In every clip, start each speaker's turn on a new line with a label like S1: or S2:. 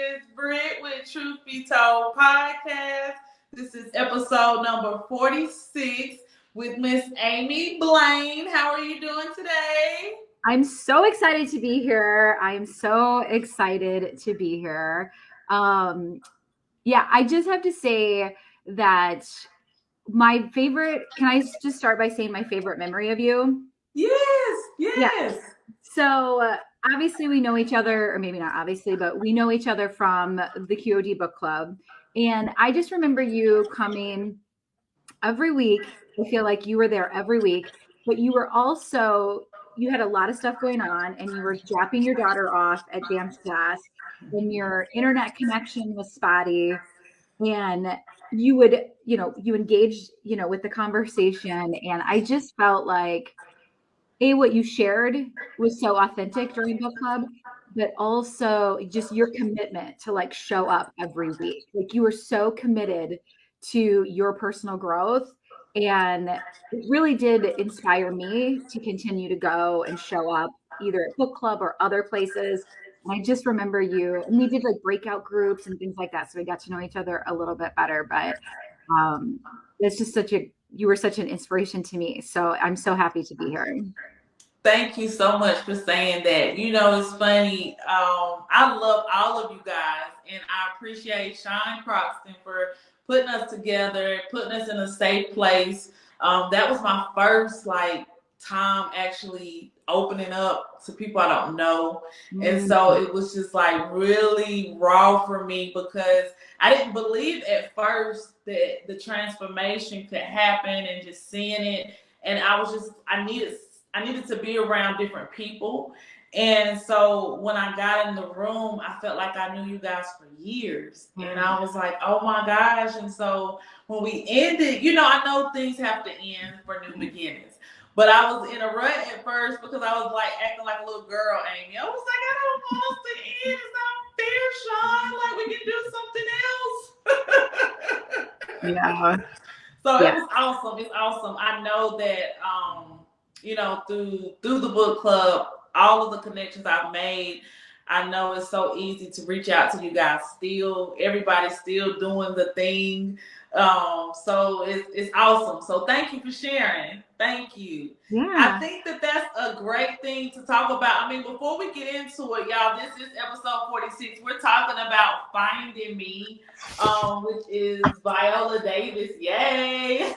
S1: is Britt with Truth Be Told Podcast. This is episode number 46 with Miss Amy Blain. How are you doing today?
S2: I'm so excited to be here. I'm so excited to be here. I just have to say that my favorite, can I just start by saying my favorite memory of you?
S1: Yes,
S2: Yeah.
S1: yes.
S2: So obviously we know each other, or maybe not obviously, but we know each other from the QOD book club. And I just remember you coming every week. I feel like you were there every week, but you had a lot of stuff going on and you were dropping your daughter off at dance class and your internet connection was spotty and you engaged, with the conversation. And I just felt like what you shared was so authentic during book club, but also just your commitment to like show up every week. Like you were so committed to your personal growth. And it really did inspire me to continue to go and show up either at book club or other places. And I just remember you, and we did like breakout groups and things like that. So we got to know each other a little bit better. But um, it's just you were such an inspiration to me. So I'm so happy to be here.
S1: Thank you so much for saying that. You know, it's funny. I love all of you guys, and I appreciate Sean Croxton for putting us together, putting us in a safe place. That was my first time actually opening up to people I don't know, and so it was just like really raw for me because I didn't believe at first that the transformation could happen, and just seeing it, and I needed to be around different people. And so when I got in the room, I felt like I knew you guys for years. And I was like, oh my gosh. And so when we ended, I know things have to end for new beginnings. But I was in a rut at first because I was like acting like a little girl, Amy. I was like, I don't want us to end. It's not fair, Sean. Like we can do something else.
S2: Yeah.
S1: So it was awesome. It's awesome. I know that through the book club, all of the connections I've made, I know it's so easy to reach out to you guys still. Everybody's still doing the thing. So it's awesome. So thank you for sharing. Thank you.
S2: Yeah.
S1: I think that's a great thing to talk about. I mean, before we get into it, y'all, this is episode 46. We're talking about Finding Me, which is Viola Davis. Yay! It's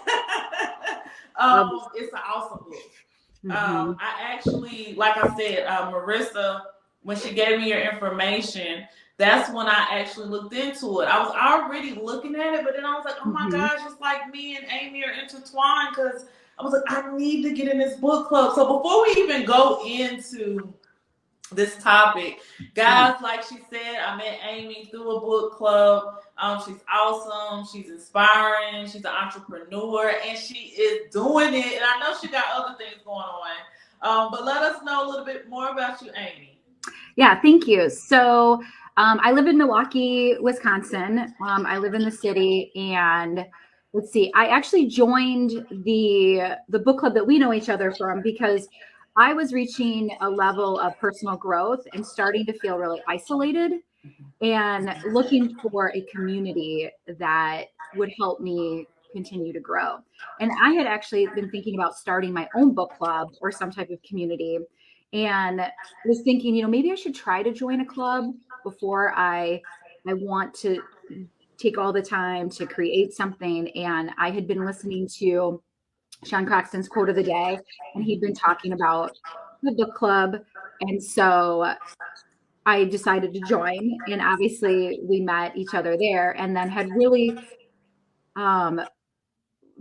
S1: an awesome book. I actually, like I said, Marissa, when she gave me your information, that's when I actually looked into it. I was already looking at it, but then I was like, oh my gosh, it's like me and Amy are intertwined because I was like, I need to get in this book club. So before we even go into this topic, guys, like she said, I met Amy through a book club. She's awesome. She's inspiring. She's an entrepreneur, and she is doing it. And I know she got other things going on. But let us know a little bit more about you, Amy.
S2: Yeah, thank you. So I live in Milwaukee, Wisconsin. I live in the city, and let's see, I actually joined the book club that we know each other from because I was reaching a level of personal growth and starting to feel really isolated and looking for a community that would help me continue to grow. And I had actually been thinking about starting my own book club or some type of community, and was thinking, maybe I should try to join a club before I want to take all the time to create something. And I had been listening to Sean Croxton's quote of the day, and he'd been talking about the book club. And so I decided to join, and obviously we met each other there, and then had really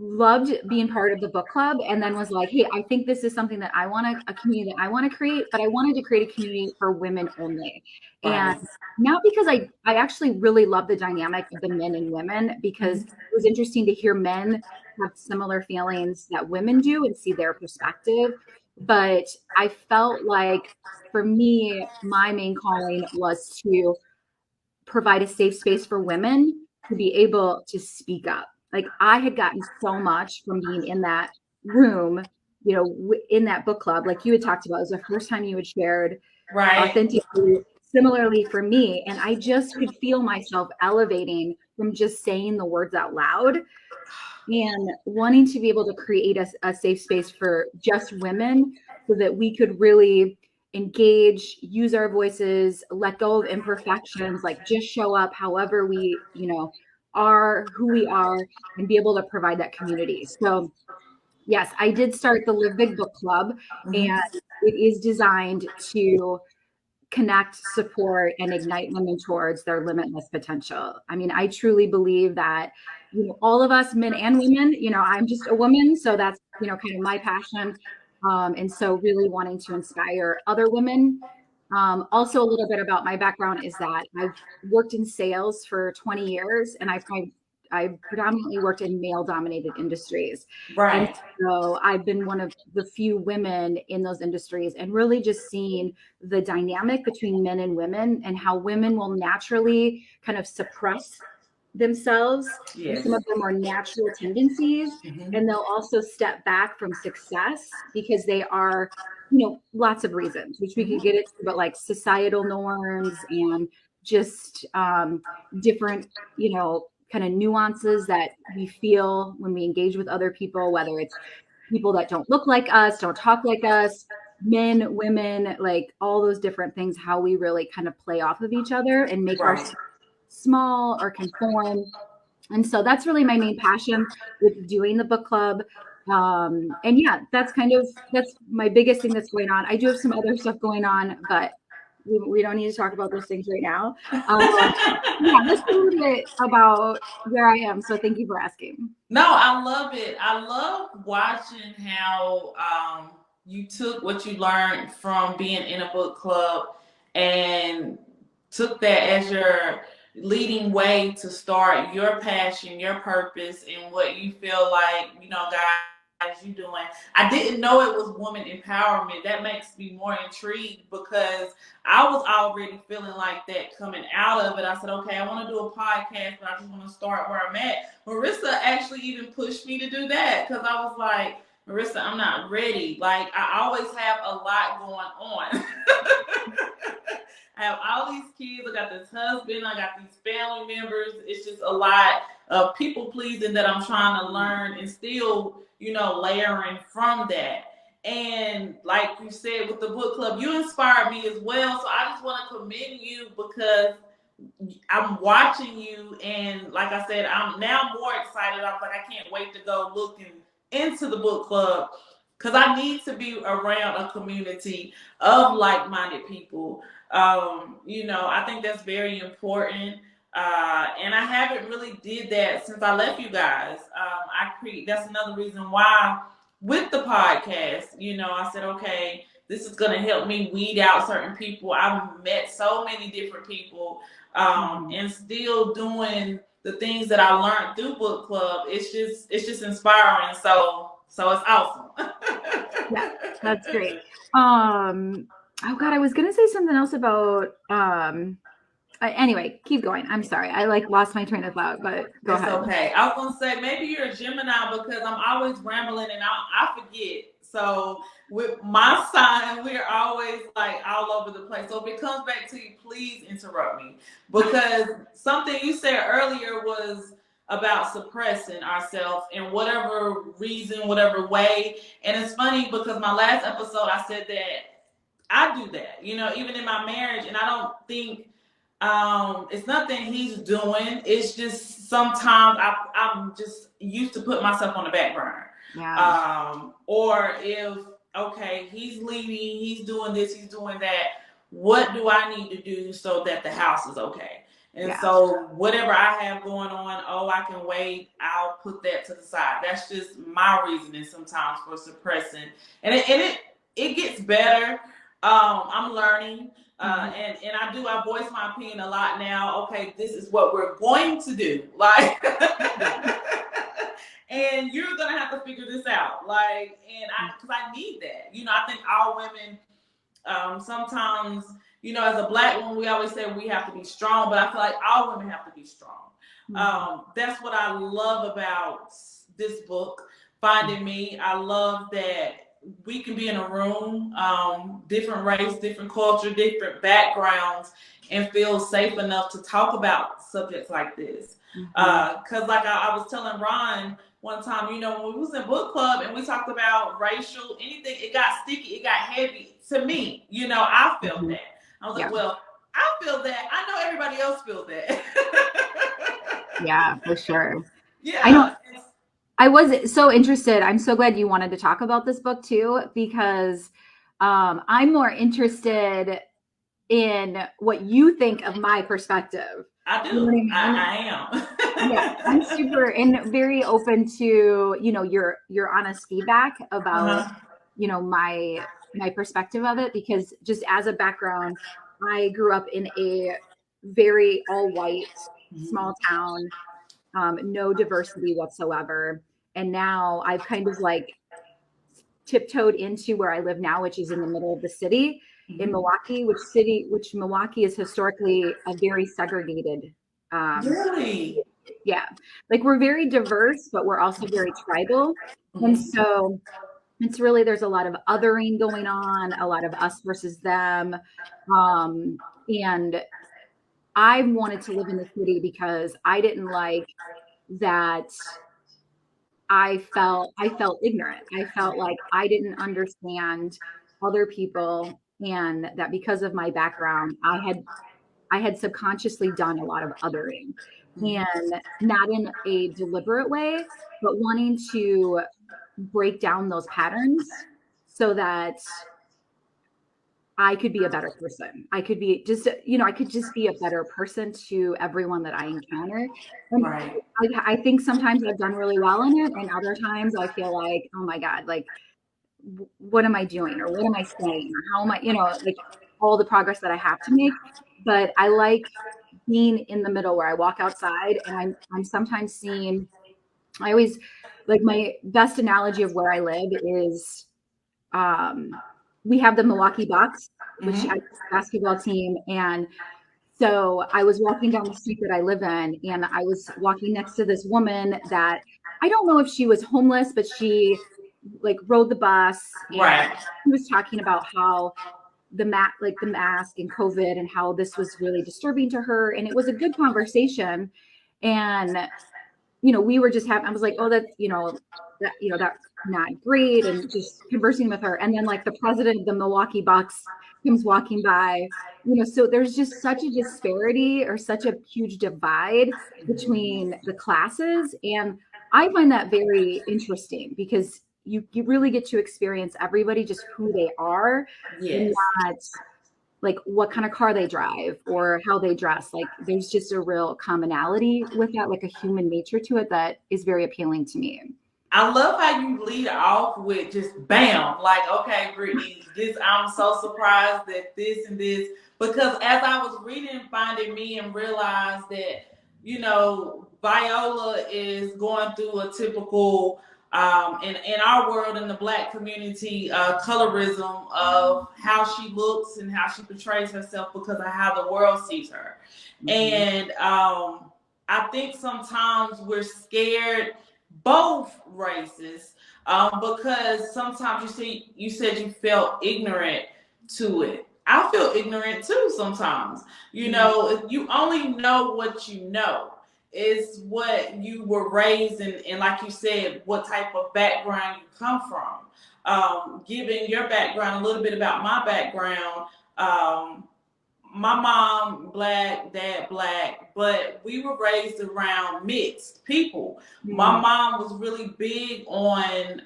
S2: loved being part of the book club, and then was like, hey, I think this is something that a community that I want to create, but I wanted to create a community for women only. Right. And not because I actually really love the dynamic of the men and women, because it was interesting to hear men have similar feelings that women do and see their perspective. But I felt like for me, my main calling was to provide a safe space for women to be able to speak up. Like I had gotten so much from being in that room, in that book club, like you had talked about. It was the first time you had shared authentically similarly for me. And I just could feel myself elevating from just saying the words out loud and wanting to be able to create a safe space for just women so that we could really engage, use our voices, let go of imperfections, like just show up however we, are who we are and be able to provide that community. So yes, I did start the Live Big Book Club,
S1: Mhm.
S2: and it is designed to connect, support, and ignite women towards their limitless potential. I mean, I truly believe that, all of us, men and women, I'm just a woman, so that's, kind of my passion. And so really wanting to inspire other women. Also, a little bit about my background is that I've worked in sales for 20 years, and I predominantly worked in male dominated industries. And
S1: Right.
S2: so I've been one of the few women in those industries and really just seeing the dynamic between men and women and how women will naturally kind of suppress themselves and
S1: Yes.
S2: some of their more natural tendencies.
S1: Mhm.
S2: And they'll also step back from success because they are, lots of reasons, which we could get
S1: Mhm.
S2: into, but like societal norms and just different, kind of nuances that we feel when we engage with other people, whether it's people that don't look like us, don't talk like us, men, women, like all those different things, how we really kind of play off of each other and make
S1: Right.
S2: ourselves small or conform. And so that's really my main passion with doing the book club. And yeah, that's my biggest thing that's going on. I do have some other stuff going on, but we don't need to talk about those things right now. Yeah, that's a little bit about where I am. So thank you for asking.
S1: No, I love it. I love watching how you took what you learned from being in a book club and took that as your leading way to start your passion, your purpose, and what you feel like, guys, you doing. I didn't know it was woman empowerment. That makes me more intrigued because I was already feeling like that coming out of it. I said, okay, I want to do a podcast, but I just want to start where I'm at. Marissa actually even pushed me to do that because I was like, Marissa, I'm not ready. Like, I always have a lot going on. I have all these kids. I got this husband. I got these family members. It's just a lot of people pleasing that I'm trying to learn and still, layering from that. And like you said with the book club, you inspired me as well. So I just want to commend you because I'm watching you, and like I said, I'm now more excited. I'm like, I can't wait to go looking into the book club because I need to be around a community of like-minded people. I think that's very important. And I haven't really did that since I left you guys. That's another reason why with the podcast, I said, okay, this is going to help me weed out certain people. I've met so many different people,
S2: Mhm.
S1: and still doing the things that I learned through book club. It's just inspiring. So it's awesome.
S2: Yeah, that's great. Oh God, I was gonna say something else about anyway, keep going. I'm sorry. I like lost my train of thought, but go
S1: It's
S2: ahead.
S1: okay. I was gonna say maybe you're a Gemini because I'm always rambling and I forget. So with my sign, we're always like all over the place. So if it comes back to you, please interrupt me because something you said earlier was about suppressing ourselves in whatever reason, whatever way. And it's funny because my last episode I said that I do that, even in my marriage, and I don't think it's nothing he's doing. It's just sometimes I'm just used to put myself on the back burner.
S2: Yeah.
S1: Or if okay, he's leading, he's doing this, he's doing that. What do I need to do so that the house is okay? And
S2: Yeah.
S1: so whatever I have going on, oh, I can wait. I'll put that to the side. That's just my reasoning sometimes for suppressing, and it gets better. I'm learning,
S2: Mhm.
S1: and I voice my opinion a lot now. Okay, this is what we're going to do, like,
S2: Yeah.
S1: and you're gonna have to figure this out, like, and because I need that. I think all women, sometimes, as a black woman, we always say we have to be strong, but I feel like all women have to be strong.
S2: Mhm.
S1: That's what I love about this book, Finding Me. I love that we can be in a room, different race, different culture, different backgrounds, and feel safe enough to talk about subjects like this.
S2: Mm-hmm.
S1: Because, like I was telling Ron one time, you know, when we was in book club and we talked about racial anything, it got sticky, it got heavy. To me, you know, I felt
S2: Mm-hmm.
S1: that. I was
S2: Yeah.
S1: like, well, I feel that. I know everybody else feels that.
S2: Yeah, for sure. I know.
S1: Yeah.
S2: I was so interested. I'm so glad you wanted to talk about this book too, because I'm more interested in what you think of my perspective.
S1: I
S2: You know what
S1: do.
S2: I mean? Yeah, I'm
S1: I am.
S2: super and very open to, your honest feedback about,
S1: Uh-huh.
S2: my perspective of it, because just as a background, I grew up in a very all white small town, no diversity whatsoever. And now I've kind of like tiptoed into where I live now, which is in the middle of the city in
S1: Mhm.
S2: Milwaukee, which Milwaukee is historically a very segregated. Um,
S1: Really?
S2: yeah, like we're very diverse, but we're also very tribal. And
S1: Mhm.
S2: so it's really, there's a lot of othering going on, a lot of us versus them. And I wanted to live in the city because I didn't like that I felt ignorant. I felt like I didn't understand other people, and that because of my background, I had subconsciously done a lot of othering,
S1: Mhm.
S2: and not in a deliberate way, but wanting to break down those patterns so that I could be a better person. I could be just, I could just be a better person to everyone that I encounter. And
S1: Right.
S2: I think sometimes I've done really well in it, and other times I feel like, oh my God, like, what am I doing, or what am I saying, or how am I, like all the progress that I have to make. But I like being in the middle where I walk outside and I'm sometimes seeing, I always like, my best analogy of where I live is, um, we have the Milwaukee Bucks, which has
S1: Mhm.
S2: a basketball team. And so I was walking down the street that I live in, and I was walking next to this woman that I don't know if she was homeless, but she like rode the bus, and
S1: Right.
S2: she was talking about how the mask and COVID and how this was really disturbing to her. And it was a good conversation. And we were just having, I was like, oh, that's not great. And just conversing with her. And then like the president of the Milwaukee Bucks comes walking by, so there's just such a disparity, or such a huge divide between the classes. And I find that very interesting, because you really get to experience everybody just who they are, and
S1: Yes.
S2: not like what kind of car they drive or how they dress. Like there's just a real commonality with that, like a human nature to it, that is very appealing to me.
S1: I love how you lead off with just bam, like, okay, Brittany, this, I'm so surprised that this and this, because as I was reading Finding Me and realized that, you know, Viola is going through a typical, in our world, in the Black community, colorism of how she looks and how she portrays herself because of how the world sees her.
S2: Mm-hmm.
S1: And I think sometimes we're scared, both races, because sometimes you said you felt ignorant to it. I feel ignorant too sometimes. You
S2: Yeah.
S1: know, if you only know what you know, is what you were raised in, and like you said, what type of background you come from. Giving your background, a little bit about my background. My mom black, dad black, but we were raised around mixed people. My
S2: Mm-hmm.
S1: mom was really big on,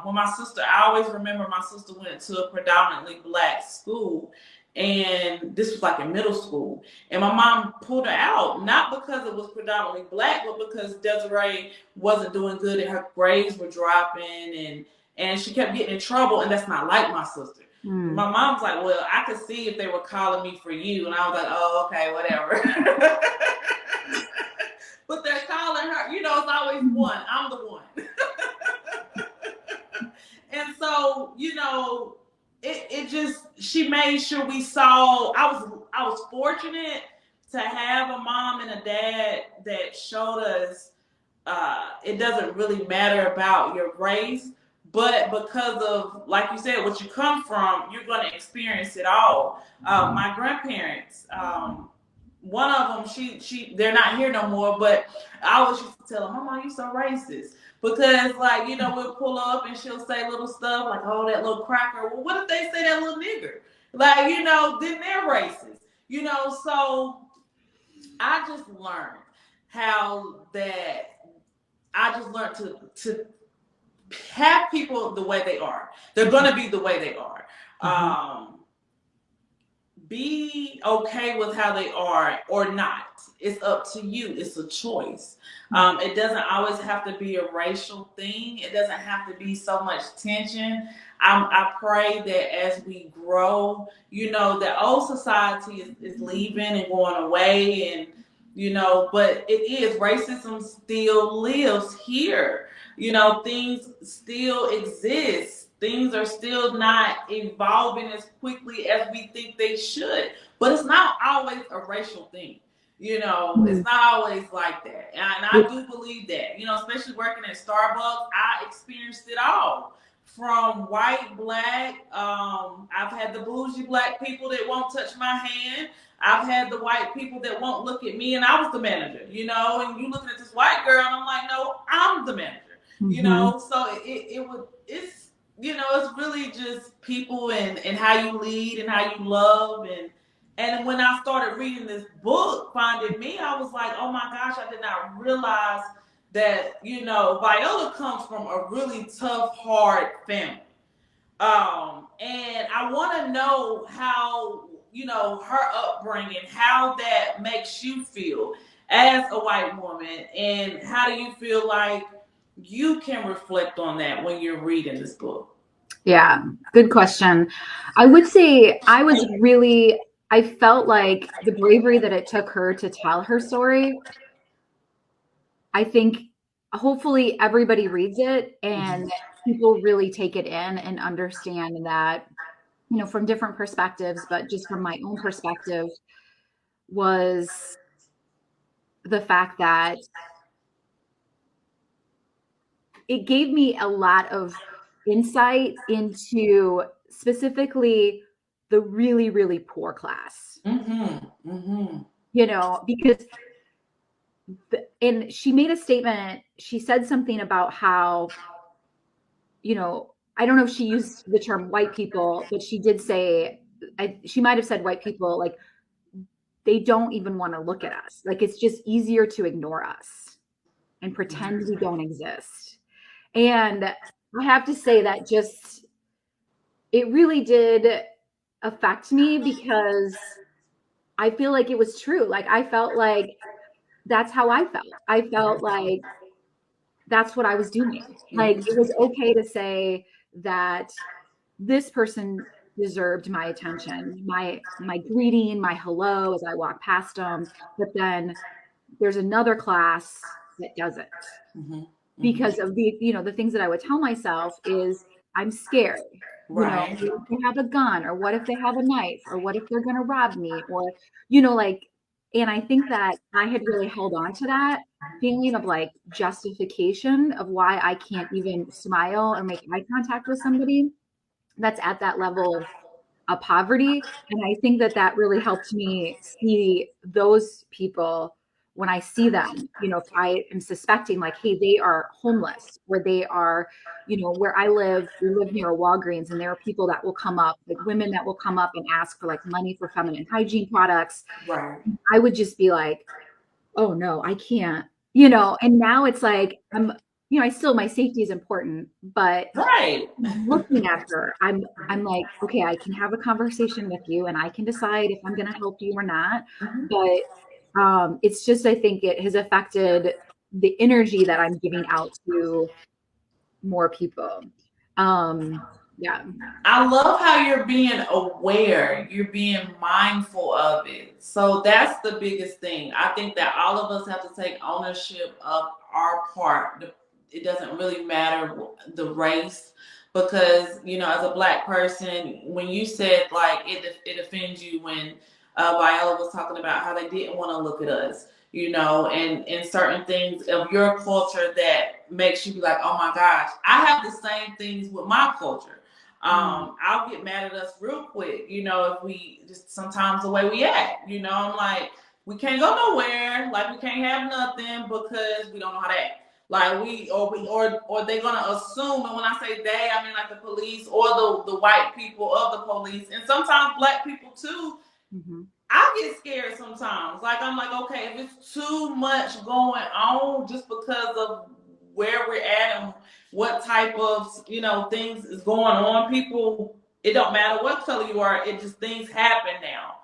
S1: when my sister, I always remember my sister went to a predominantly black school, and this was like in middle school, and my mom pulled her out, not because it was predominantly black, but because Desiree wasn't doing good and her grades were dropping, and she kept getting in trouble, and that's not like my sister.
S2: Mm-hmm.
S1: My mom's like, well, I could see if they were calling me for you. And I was like, oh, okay, whatever. But they're calling her, you know, it's always one. I'm the one. And so, you know, it just, she made sure we saw, I was fortunate to have a mom and a dad that showed us, it doesn't really matter about your race, but because of, like you said, what you come from, you're going to experience it all. My grandparents, one of them, they're not here no more, but I always used to tell them, Mama, you so racist. Because, like, we'll pull up and she'll say little stuff like, oh, that little cracker. Well, what if they say that little nigger? Like, then they're racist. So I just learned how that I just learned to have people the way they are. They're gonna be the way they are. Be okay with how they are or not. It's up to you. It's a choice. It doesn't always have to be a racial thing. It doesn't have to be so much tension. I pray that as we grow, the old society is leaving and going away, and but it is, racism still lives here. Things still exist. Things are still not evolving as quickly as we think they should. But it's not always a racial thing. It's not always like that. And I do believe that, especially working at Starbucks, I experienced it all. From white, black, I've had the bougie black people that won't touch my hand. I've had the white people that won't look at me, and I was the manager, and you looking at this white girl, and I'm like, no, I'm the manager. So it's really just people and how you lead and how you love. And when I started reading this book, Finding Me, I was like, oh my gosh, I did not realize that, Viola comes from a really tough, hard family. And I want to know how, her upbringing, how that makes you feel as a white woman, and how do you feel like you can reflect on that when you're reading this book?
S2: Yeah, good question. I would say I felt like the bravery that it took her to tell her story. I think hopefully everybody reads it and people really take it in and understand that, from different perspectives, but just from my own perspective, was the fact that it gave me a lot of insight into specifically the really, really poor class. Because and she made a statement. She said something about how, I don't know if she used the term white people, but she did say, she might have said white people, like, they don't even want to look at us. Like, it's just easier to ignore us and pretend we don't exist. And I have to say that it really did affect me, because I feel like it was true. Like, I felt like that's how I felt. I felt like that's what I was doing. Like, it was okay to say that this person deserved my attention, my greeting, my hello as I walk past them. But then there's another class that doesn't. Because of the things that I would tell myself is, I'm scared. What if they have a gun, or what if they have a knife, or what if they're going to rob me, or, like, and I think that I had really held on to that feeling of like justification of why I can't even smile or make eye contact with somebody that's at that level of poverty. And I think that really helped me see those people when I see them, if I am suspecting like, hey, they are homeless, or they are, where I live, we live near a Walgreens, and there are people that will come up, like women that will come up and ask for like money for feminine hygiene products. I would just be like, oh no, I can't, and now it's like, my safety is important, but looking at her, I'm like, okay, I can have a conversation with you and I can decide if I'm going to help you or not. But it's just, I think it has affected the energy that I'm giving out to more people. Yeah.
S1: I love how you're being aware, you're being mindful of it. So that's the biggest thing. I think that all of us have to take ownership of our part. It doesn't really matter the race, because as a black person, when you said like it offends you when Viola was talking about how they didn't want to look at us, and certain things of your culture that makes you be like, oh my gosh. I have the same things with my culture. I'll get mad at us real quick, if we just sometimes the way we act, I'm like, we can't go nowhere, like we can't have nothing because we don't know how to act. Like or they're gonna assume, and when I say they, I mean like the police or the white people of the police, and sometimes black people too. I get scared sometimes. Like I'm like, okay, if it's too much going on just because of where we're at and what type of things is going on, people, it don't matter what color you are, it just things happen now.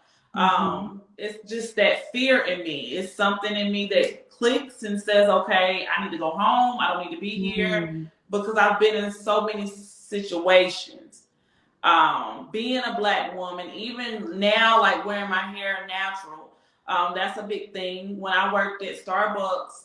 S1: It's just that fear in me. It's something in me that clicks and says, okay, I need to go home. I don't need to be here because I've been in so many situations. Being a black woman, even now, like wearing my hair natural, that's a big thing. When I worked at Starbucks,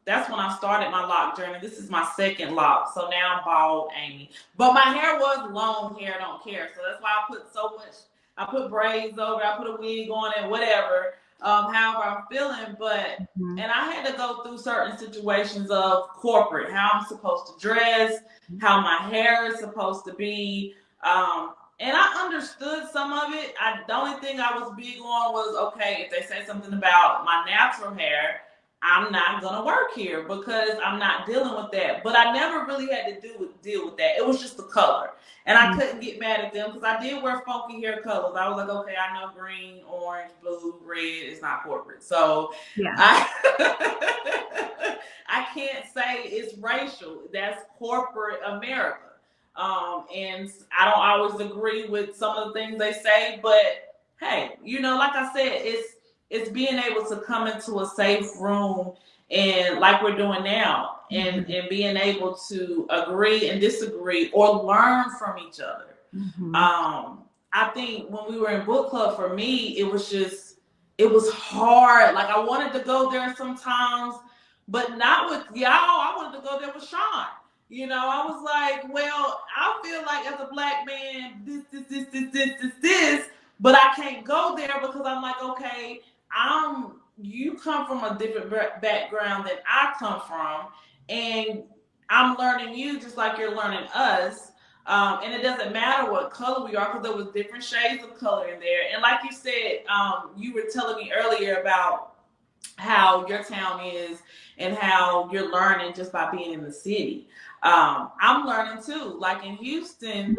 S1: that's when I started my lock journey. This is my second lock, so now I'm bald, Amy. But my hair was long hair, don't care. So that's why I put so much. I put braids over, I put a wig on it, whatever. However I'm feeling, but and I had to go through certain situations of corporate, how I'm supposed to dress, how my hair is supposed to be. And I understood some of it. The only thing I was big on was, okay, if they say something about my natural hair, I'm not gonna work here because I'm not dealing with that. But I never really had to deal with that. It was just the color, and I couldn't get mad at them because I did wear funky hair colors. I was like, okay, I know green, orange, blue, red is not corporate, so I I can't say it's racial. That's corporate America. And I don't always agree with some of the things they say, but hey, like I said, it's being able to come into a safe room and like we're doing now, and being able to agree and disagree or learn from each other. I think when we were in book club, for me, it was hard. Like I wanted to go there sometimes, but not with y'all. I wanted to go there with Sean. I was like, well, I feel like as a black man, this, but I can't go there because I'm like, okay, you come from a different background than I come from, and I'm learning you just like you're learning us. And it doesn't matter what color we are because there was different shades of color in there. And like you said, you were telling me earlier about how your town is and how you're learning just by being in the city. I'm learning too. Like in Houston,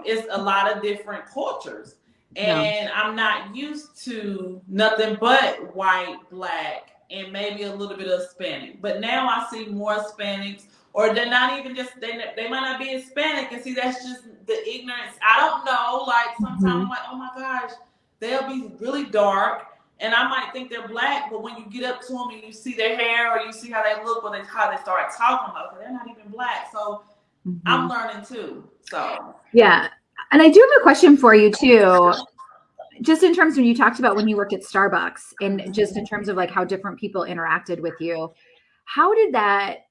S1: it's a lot of different cultures. And I'm not used to nothing but white, black, and maybe a little bit of Hispanic. But now I see more Hispanics, or they're not even just, they might not be Hispanic. And see, that's just the ignorance. I don't know. Like sometimes I'm like, oh my gosh, they'll be really dark. And I might think they're black, but when you get up to them and you see their hair or you see how they look or how they start talking, like, they're not even black. So I'm learning too. So
S2: yeah. And I do have a question for you too. Just in terms of when you talked about when you worked at Starbucks and just in terms of like how different people interacted with you, how did that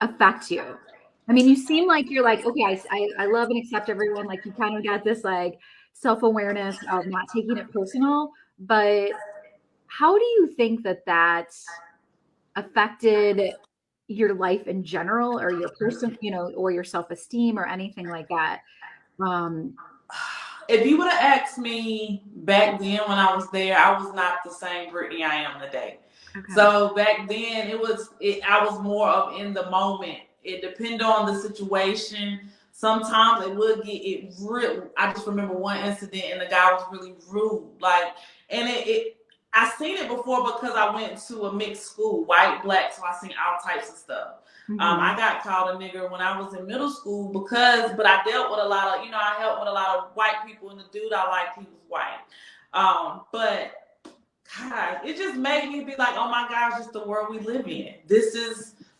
S2: affect you? I mean, you seem like you're like, okay, I love and accept everyone. Like you kind of got this like self-awareness of not taking it personal, but how do you think that affected your life in general or your person, or your self-esteem or anything like that?
S1: If you would have asked me back then when I was there, I was not the same Brittany I am today. Okay. So back then I was more of in the moment. It depended on the situation. Sometimes it would get it real. I just remember one incident and the guy was really rude. Like, and I seen it before because I went to a mixed school, white, black, so I seen all types of stuff. I got called a nigger when I was in middle school but I dealt with a lot of, I helped with a lot of white people, and the dude I liked, he was white. But God, it just made me be like, oh my gosh, it's the world we live in.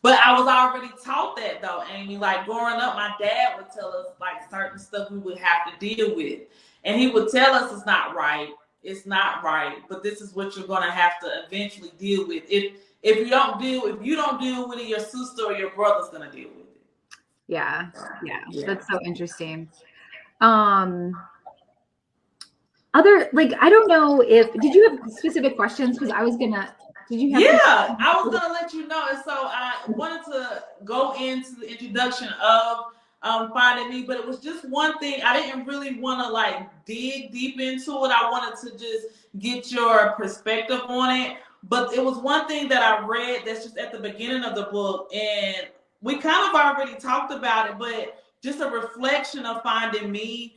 S1: But I was already taught that though, Amy. Like growing up, my dad would tell us like certain stuff we would have to deal with. And he would tell us it's not right. It's not right, but this is what you're gonna have to eventually deal with. If you don't deal with it, your sister or your brother's gonna deal with it.
S2: Yeah. That's so interesting. Other, like, I don't know did you have specific questions? Because I was gonna Did you have something?
S1: Yeah, I was gonna let you know, and so I wanted to go into the introduction of Finding Me, but it was just one thing. I didn't really want to like dig deep into it. I wanted to just get your perspective on it. But it was one thing that I read that's just at the beginning of the book, and we kind of already talked about it, but just a reflection of Finding Me.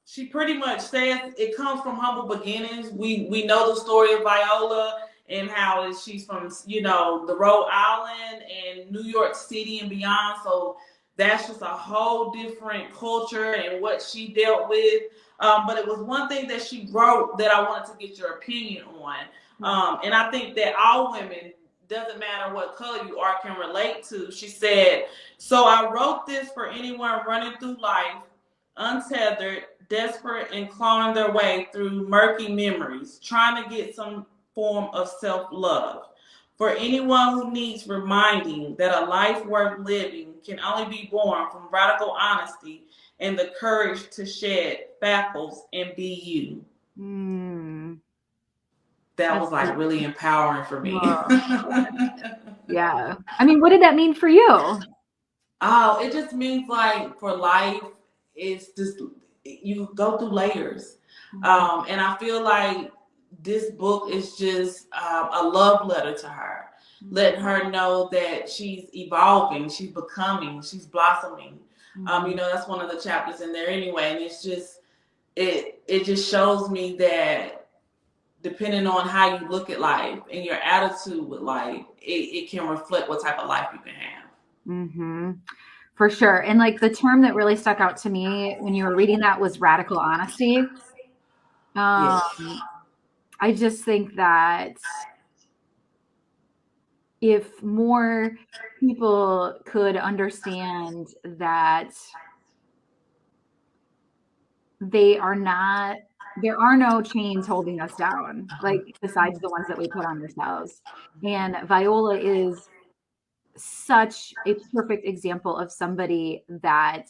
S1: She pretty much says it comes from humble beginnings. We know the story of Viola and how she's from the Rhode Island and New York City and beyond. So that's just a whole different culture and what she dealt with. But it was one thing that she wrote that I wanted to get your opinion on. And I think that all women, doesn't matter what color you are, can relate to. She said, "So I wrote this for anyone running through life, untethered, desperate, and clawing their way through murky memories, trying to get some form of self-love. For anyone who needs reminding that a life worth living can only be born from radical honesty and the courage to shed shackles and be you."
S2: Mm,
S1: That
S2: that's
S1: was like really empowering for me.
S2: oh, yeah. I mean, what did that mean for you?
S1: Oh, it just means like for life, it's just you go through layers. And I feel like this book is just a love letter to her, letting her know that she's evolving, she's becoming, she's blossoming. That's one of the chapters in there anyway, and it's just it just shows me that depending on how you look at life and your attitude with life, it can reflect what type of life you can have.
S2: Mm-hmm. For sure. And like the term that really stuck out to me when you were reading that was radical honesty.
S1: Yes.
S2: I just think that if more people could understand that they are not, there are no chains holding us down, like besides the ones that we put on ourselves. And Viola is such a perfect example of somebody that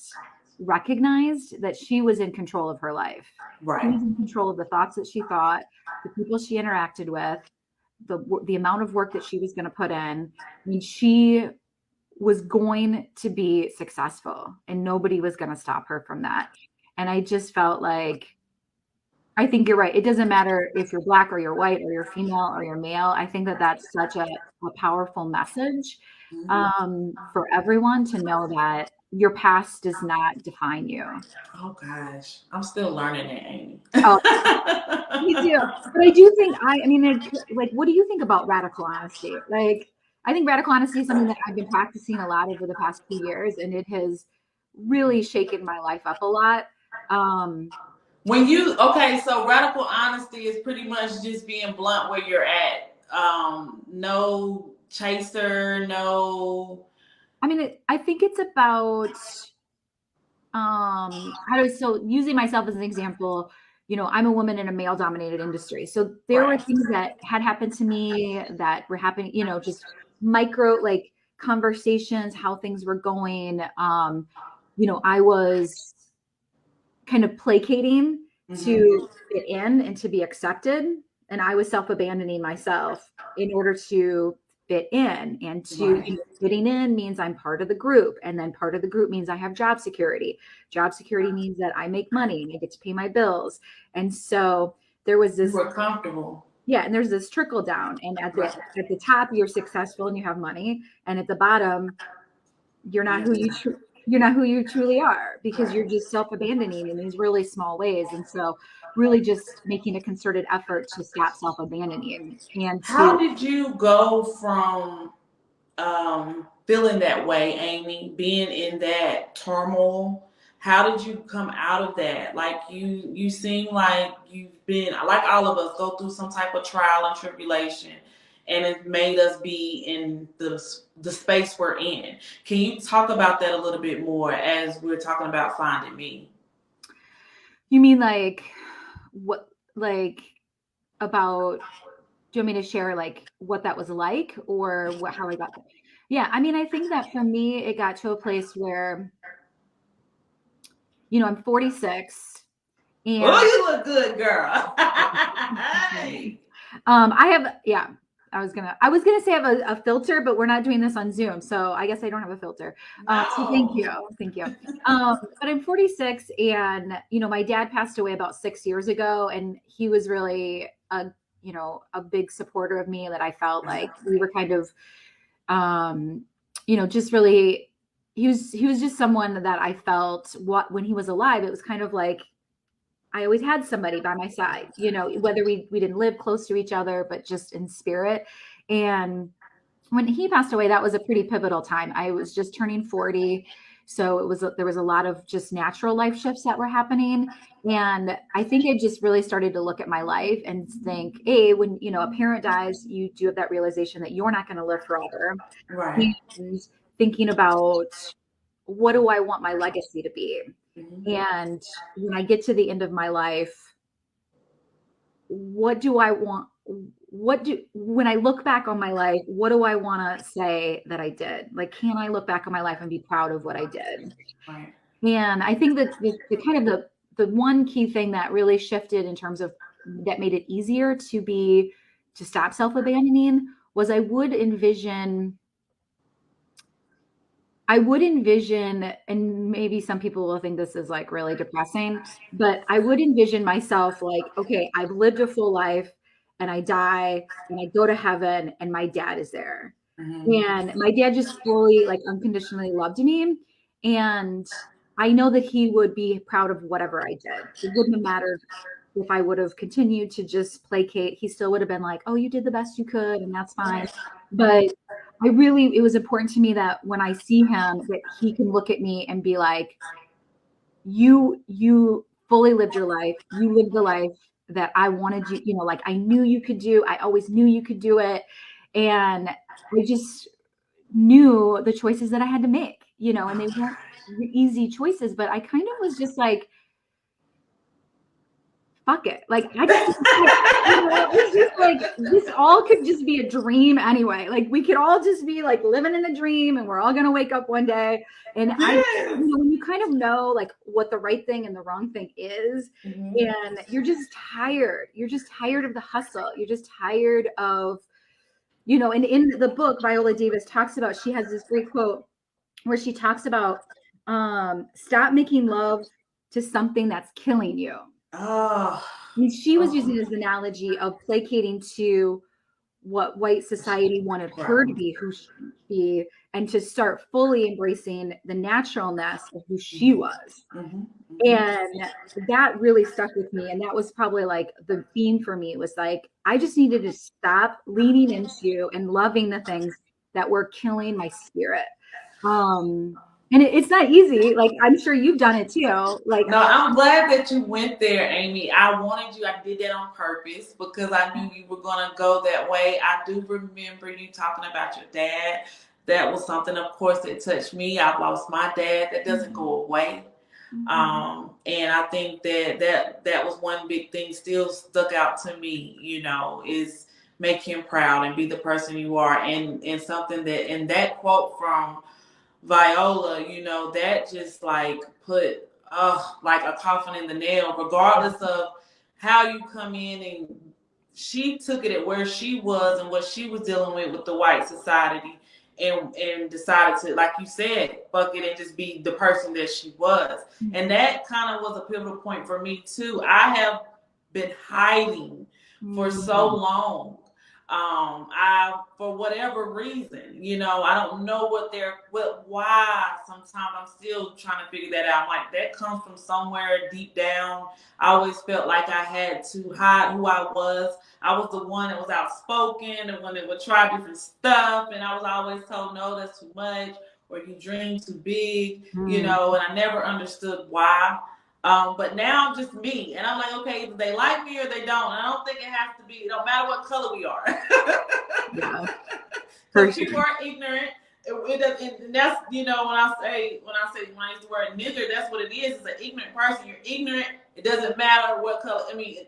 S2: recognized that she was in control of her life. She
S1: Right.
S2: was in control of the thoughts that she thought, the people she interacted with, the amount of work that she was going to put in. I mean, she was going to be successful and nobody was going to stop her from that. And I just felt like I think you're right. It doesn't matter if you're black or you're white or you're female or you're male. I think that that's such a powerful message for everyone to know that your past does not define you.
S1: Oh gosh, I'm still learning it, Amy.
S2: Oh, me too. But I do think I mean, like, what do you think about radical honesty? Like, I think radical honesty is something that I've been practicing a lot over the past 2 years, and it has really shaken my life up a lot. Um,
S1: So radical honesty is pretty much just being blunt where you're at. No chaser, no.
S2: I mean, I think it's about how do so using myself as an example, I'm a woman in a male dominated industry, so there were
S1: Right.
S2: things that had happened to me that were happening, just micro, like, conversations, how things were going. I was kind of placating
S1: Mm-hmm.
S2: to fit in and to be accepted, and I was self-abandoning myself in order to fit in, and to
S1: Right.
S2: fitting in means I'm part of the group, and then part of the group means I have job security means that I make money and I get to pay my bills. And so there was
S1: You
S2: this,
S1: were comfortable.
S2: yeah, and there's this trickle down, and at the
S1: Right.
S2: at the top you're successful and you have money, and at the bottom you're not
S1: Yes.
S2: who you're not who you truly are, because
S1: Right.
S2: you're just self-abandoning in these really small ways. And so really just making a concerted effort to stop self-abandoning and
S1: How
S2: to,
S1: did you go from feeling that way, Amy, being in that turmoil? How did you come out of that? Like you seem like you've been like all of us go through some type of trial and tribulation, and it made us be in the space we're in. Can you talk about that a little bit more as we're talking about Finding Me?
S2: you mean like what, like, about, do you want me to share like what that was like, or how I got there? Yeah, I mean, I think that for me it got to a place where, I'm 46,
S1: Oh,
S2: and
S1: you look good, girl. Hey.
S2: I have, yeah. I was gonna say I have a filter, but we're not doing this on Zoom, so I guess I don't have a filter. So thank
S1: No.
S2: you, thank you. But I'm 46, and my dad passed away about 6 years ago, and he was really a big supporter of me. That I felt like we were kind of, um, just really. He was just someone that I felt what when he was alive, it was kind of like I always had somebody by my side, whether we didn't live close to each other, but just in spirit. And when he passed away, that was a pretty pivotal time. I was just turning 40. So there was a lot of just natural life shifts that were happening. And I think I just really started to look at my life and think, hey, when, a parent dies, you do have that realization that you're not going to live forever.
S1: Right.
S2: And thinking about what do I want my legacy to be?
S1: Mm-hmm.
S2: And when I get to the end of my life, what do I want? When I look back on my life, what do I want to say that I did? Like, can I look back on my life and be proud of what I did?
S1: Right.
S2: And I think that the kind of the one key thing that really shifted in terms of that made it easier to stop self-abandoning was I would envision, and maybe some people will think this is like really depressing, but I would envision myself like, okay, I've lived a full life and I die and I go to heaven and my dad is there.
S1: Mm-hmm.
S2: And my dad just fully, like, unconditionally loved me. And I know that he would be proud of whatever I did. It wouldn't have mattered if I would have continued to just placate. He still would have been like, oh, you did the best you could, and that's fine.
S1: Right.
S2: But it was important to me that when I see him, that he can look at me and be like, you fully lived your life. You lived the life that I wanted you, like I knew you could do. I always knew you could do it. And I just knew the choices that I had to make, and they weren't easy choices, but I kind of was just like, fuck it. Like, I just, it's just like, this all could just be a dream anyway. Like, we could all just be like living in a dream and we're all going to wake up one day. And
S1: Yes.
S2: when you kind of know like what the right thing and the wrong thing is,
S1: Mm-hmm.
S2: and you're just tired of the hustle. You're just tired of, and in the book, Viola Davis talks about, she has this great quote where she talks about, stop making love to something that's killing you.
S1: Oh.
S2: And she was
S1: Oh.
S2: using this analogy of placating to what white society wanted
S1: Right.
S2: her to be, who she be, and to start fully embracing the naturalness of who she was.
S1: Mm-hmm.
S2: And that really stuck with me. And that was probably like the theme for me, was like, I just needed to stop leaning into and loving the things that were killing my spirit. And it's not easy. Like, I'm sure you've done it too. Like,
S1: No, I'm glad that you went there, Amy. I wanted you, I did that on purpose because I knew you were going to go that way. I do remember you talking about your dad. That was something, of course, that touched me. I lost my dad. That doesn't go away. And I think that was one big thing still stuck out to me, is make him proud and be the person you are. And something that, and that quote from Viola, that just like put like a coffin in the nail, regardless of how you come in. And she took it at where she was and what she was dealing with the white society, and decided to, like you said, fuck it and just be the person that she was. And that kind of was a pivotal point for me too. I have been hiding for so long. I, for whatever reason, I don't know why. Sometimes I'm still trying to figure that out. I'm like, that comes from somewhere deep down. I always felt like I had to hide who I was. I was the one that was outspoken, the one that would try different stuff, and I was always told, no, that's too much, or you dream too big, and I never understood why. But now I'm just me, and I'm like, okay, either they like me or they don't. And I don't think it has to be. It don't matter what color we are.
S2: yeah,
S1: Because people are ignorant. And that's, when I use the word nigger, that's what it is. It's an ignorant person. You're ignorant. It doesn't matter what color. I mean,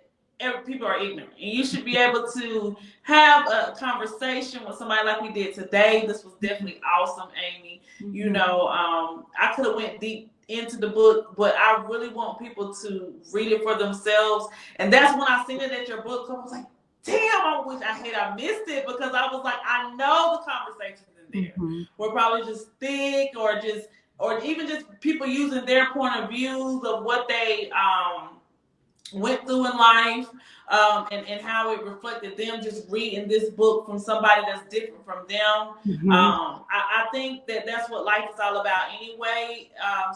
S1: people are ignorant, and you should be able to have a conversation with somebody like we did today. This was definitely awesome, Amy. I could have went deep into the book, but I really want people to read it for themselves. And that's when I seen it at your book club. I was like, damn, I wish I missed it because I was like, I know the conversations in there
S2: Mm-hmm.
S1: were probably just thick or even just people using their point of views of what they went through in life, and how it reflected them just reading this book from somebody that's different from them.
S2: Mm-hmm.
S1: I think that that's what life is all about anyway,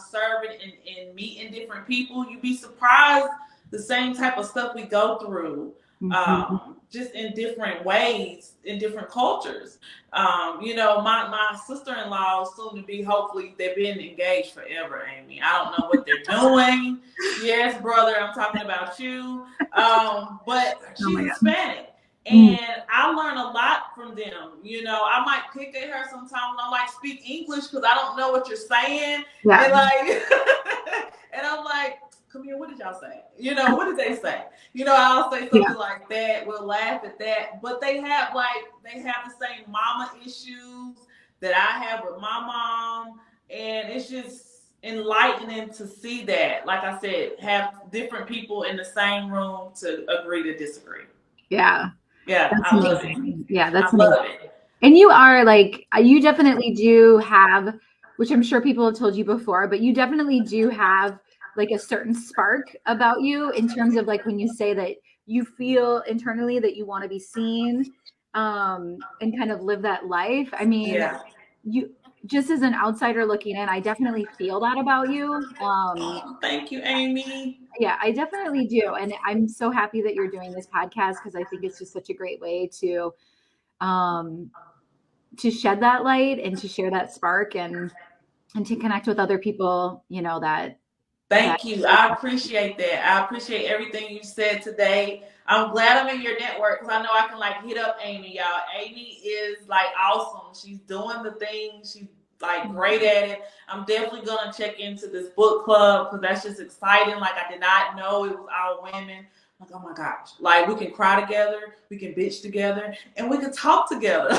S1: serving and meeting different people. You'd be surprised the same type of stuff we go through,
S2: Mm-hmm.
S1: just in different ways, in different cultures. My sister-in-law, soon to be, hopefully, they've been engaged forever, Amy. I don't know what they're doing. Yes, brother, I'm talking about you. But
S2: Oh
S1: she's
S2: my God.
S1: Hispanic.
S2: Mm.
S1: And I learn a lot from them. I might pick at her sometimes when I'm like, speak English because I don't know what you're saying.
S2: Yeah.
S1: And like, and I'm like, come here, what did y'all say? What did they say? I'll say
S2: Yeah.
S1: something like that. We'll laugh at that. But they have the same mama issues that I have with my mom. And it's just enlightening to see that, like I said, have different people in the same room to agree to disagree.
S2: Yeah.
S1: Yeah,
S2: That's
S1: I love it.
S2: amazing. Yeah,
S1: I
S2: that's amazing.
S1: love it.
S2: And you are like, you definitely do have, which I'm sure people have told you before, but you definitely do have like a certain spark about you in terms of like when you say that you feel internally that you want to be seen, and kind of live that life. I mean,
S1: Yeah.
S2: you just as an outsider looking in, I definitely feel that about you.
S1: Oh, thank you, Amy.
S2: Yeah, I definitely do. And I'm so happy that you're doing this podcast because I think it's just such a great way um, to shed that light and to share that spark and to connect with other people, that
S1: Thank you. I appreciate that. I appreciate everything you said today. I'm glad I'm in your network because I know I can like hit up Amy, y'all. Amy is like awesome. She's doing the thing. She's like great at it. I'm definitely gonna check into this book club because that's just exciting. Like I did not know it was all women. Like, oh my gosh. Like we can cry together, we can bitch together, and we can talk together.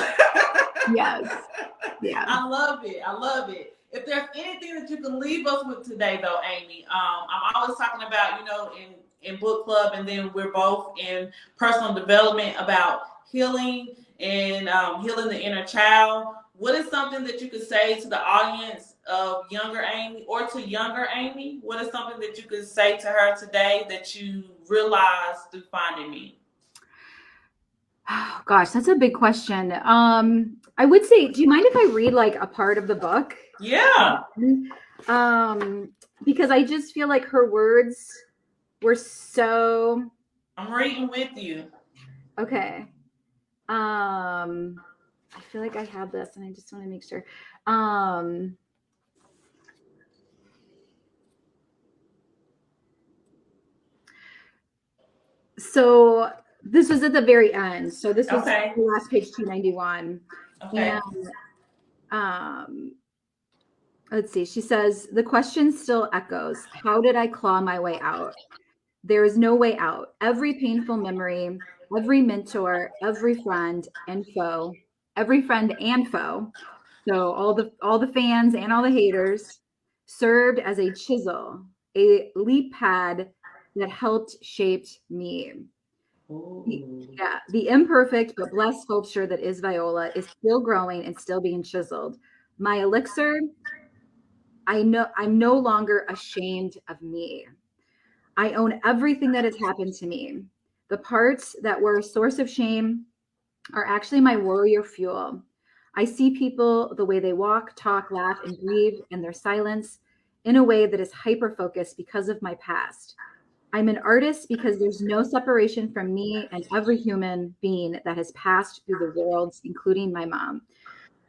S2: yes. Yeah.
S1: I love it. I love it. If there's anything that you can leave us with today, though, Amy, I'm always talking about, in book club, and then we're both in personal development about healing and healing the inner child. What is something that you could say to the audience of younger Amy or to younger Amy? What is something that you could say to her today that you realized through finding me?
S2: Oh, gosh, that's a big question. I would say, do you mind if I read like a part of the book?
S1: Yeah.
S2: Um, because I just feel like her words were so
S1: I'm reading with you.
S2: okay. I feel like I have this and I just want to make sure. Um, so this was at the very end. So this was
S1: Okay.
S2: the last page 291.
S1: Okay.
S2: And um, let's see. She says, the question still echoes. How did I claw my way out? There is no way out. Every painful memory, every mentor, every friend and foe. So all the fans and all the haters served as a chisel, a leap pad that helped shaped me.
S1: Ooh.
S2: Yeah, the imperfect but blessed sculpture that is Viola is still growing and still being chiseled. My elixir, I know I'm no longer ashamed of me. I own everything that has happened to me. The parts that were a source of shame are actually my warrior fuel. I see people the way they walk, talk, laugh, and grieve in their silence in a way that is hyper focused because of my past. I'm an artist because there's no separation from me and every human being that has passed through the worlds, including my mom.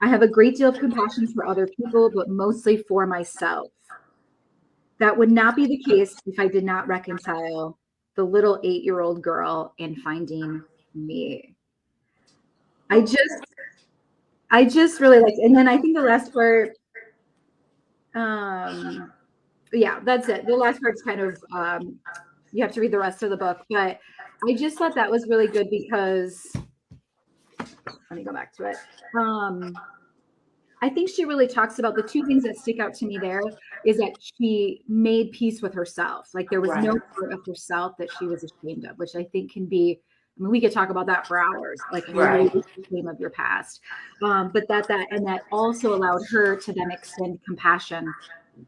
S2: I have a great deal of compassion for other people, but mostly for myself. That would not be the case if I did not reconcile the little 8-year-old girl and finding me. I just I just really like, and then I think the last part, um, yeah, that's it. The last part's kind of, you have to read the rest of the book, but I just thought that was really good because let me go back to it. Um, I think she really talks about the two things that stick out to me there is that she made peace with herself. Like there was no
S1: Right.
S2: part of herself that she was ashamed of, which I think can be I mean, we could talk about that for hours, like literally
S1: Right.
S2: the shame of your past. But and that also allowed her to then extend compassion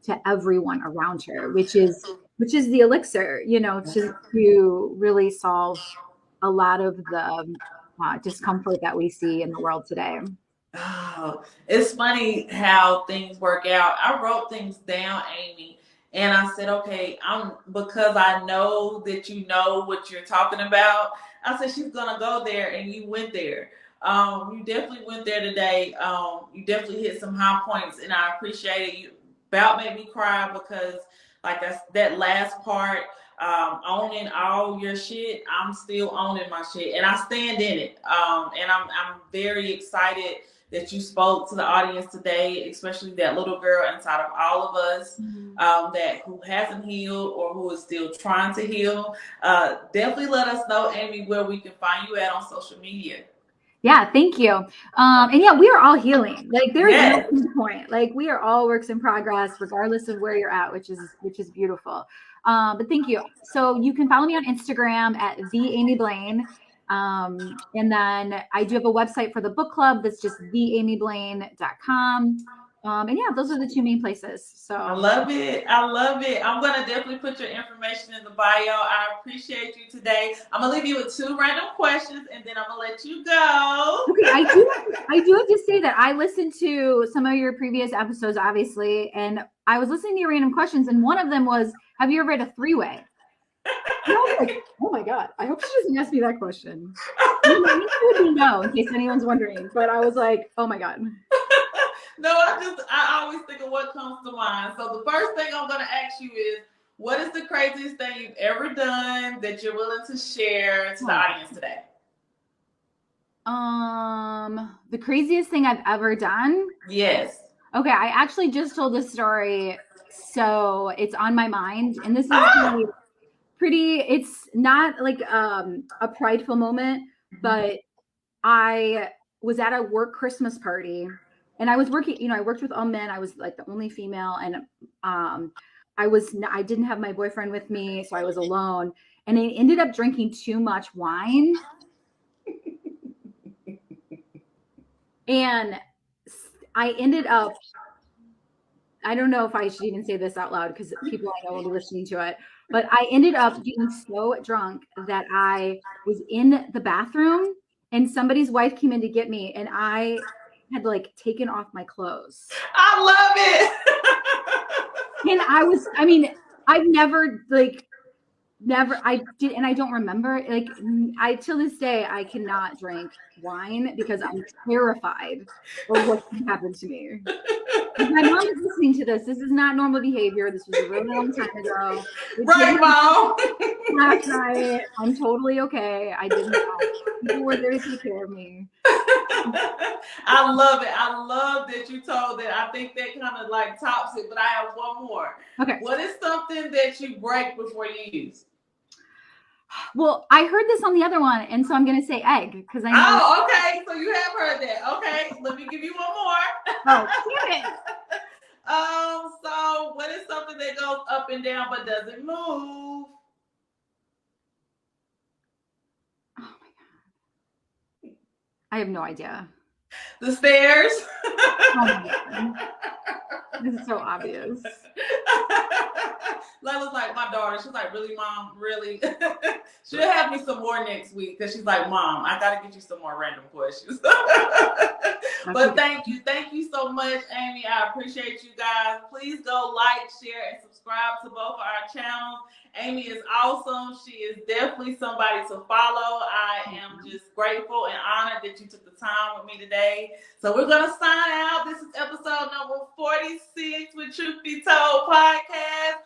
S2: to everyone around her, which is the elixir, to really solve a lot of the discomfort that we see in the world today.
S1: Oh, it's funny how things work out. I wrote things down, Amy, and I said, okay, I'm because I know that you know what you're talking about. I said she's gonna go there, and you went there. You definitely went there today. You definitely hit some high points, and I appreciate it. You about made me cry because, like that last part, owning all your shit. I'm still owning my shit, and I stand in it. And I'm very excited that you spoke to the audience today, especially that little girl inside of all of us, that who hasn't healed or who is still trying to heal. Definitely let us know, Amy, where we can find you at on social media.
S2: Yeah, thank you. And yeah, we are all healing. Like there is no
S1: Yes.
S2: point. Like we are all works in progress, regardless of where you're at, which is beautiful. But thank you. So you can follow me on Instagram at the Amy Blain. And then I do have a website for the book club that's just theamyblain.com. And yeah, those are the two main places.
S1: I
S2: So
S1: love it. I love it. I'm gonna definitely put your information in the bio. I appreciate you today. I'm gonna leave you with 2 random questions, and then I'm gonna let you go.
S2: okay, I do have to say that I listened to some of your previous episodes, obviously, and I was listening to your random questions, and one of them was, "Have you ever read a 3-way?" And I was like, "Oh my god, I hope she doesn't ask me that question." The answer would be no, in case anyone's wondering. But I was like, "Oh my god."
S1: No, I always think of what comes to mind. So the first thing I'm gonna ask you is, what is the craziest thing you've ever done that you're willing to share to the audience today?
S2: The craziest thing I've ever done.
S1: Yes.
S2: Okay, I actually just told this story, so it's on my mind, and this is gonna
S1: Ah!
S2: be pretty. It's not like a prideful moment, but I was at a work Christmas party, and I was working, I worked with all men. I was like the only female, and I didn't have my boyfriend with me, so I was alone, and I ended up drinking too much wine, and I ended up, I don't know if I should even say this out loud because people I know will be listening to it, but I ended up getting so drunk that I was in the bathroom and somebody's wife came in to get me, and I had like taken off my clothes.
S1: I love it.
S2: And I mean, I've never I did, and I don't remember. Like, till this day, I cannot drink wine because I'm terrified of what can happen to me. If my mom is listening to this, this is not normal behavior. This was a really long time ago.
S1: Right, Mom.
S2: Last night, I'm totally okay. I didn't know. People were there to take care of me.
S1: I love it. I love that you told that. I think that kind of like tops it, but I have one more.
S2: Okay.
S1: What is something that you break before you use?
S2: Well, I heard this on the other one, and so I'm going to say egg because I know.
S1: Oh, okay. So you have heard that. Okay. Let me give you one more.
S2: Oh, damn it.
S1: So what is something that goes up and down but doesn't move?
S2: Oh my god. I have no idea.
S1: The stairs.
S2: Oh my god. This is so obvious.
S1: Layla's like, my daughter. She's like, really, Mom? Really? She'll have me some more next week because she's like, Mom, I got to get you some more random questions. But thank you so much, Amy. I appreciate you guys. Please go like, share, and subscribe to both our channels. Amy is awesome. She is definitely somebody to follow. I am just grateful and honored that you took the time with me today. So we're going to sign out. This is episode number 46 with Truth Be Told Podcast.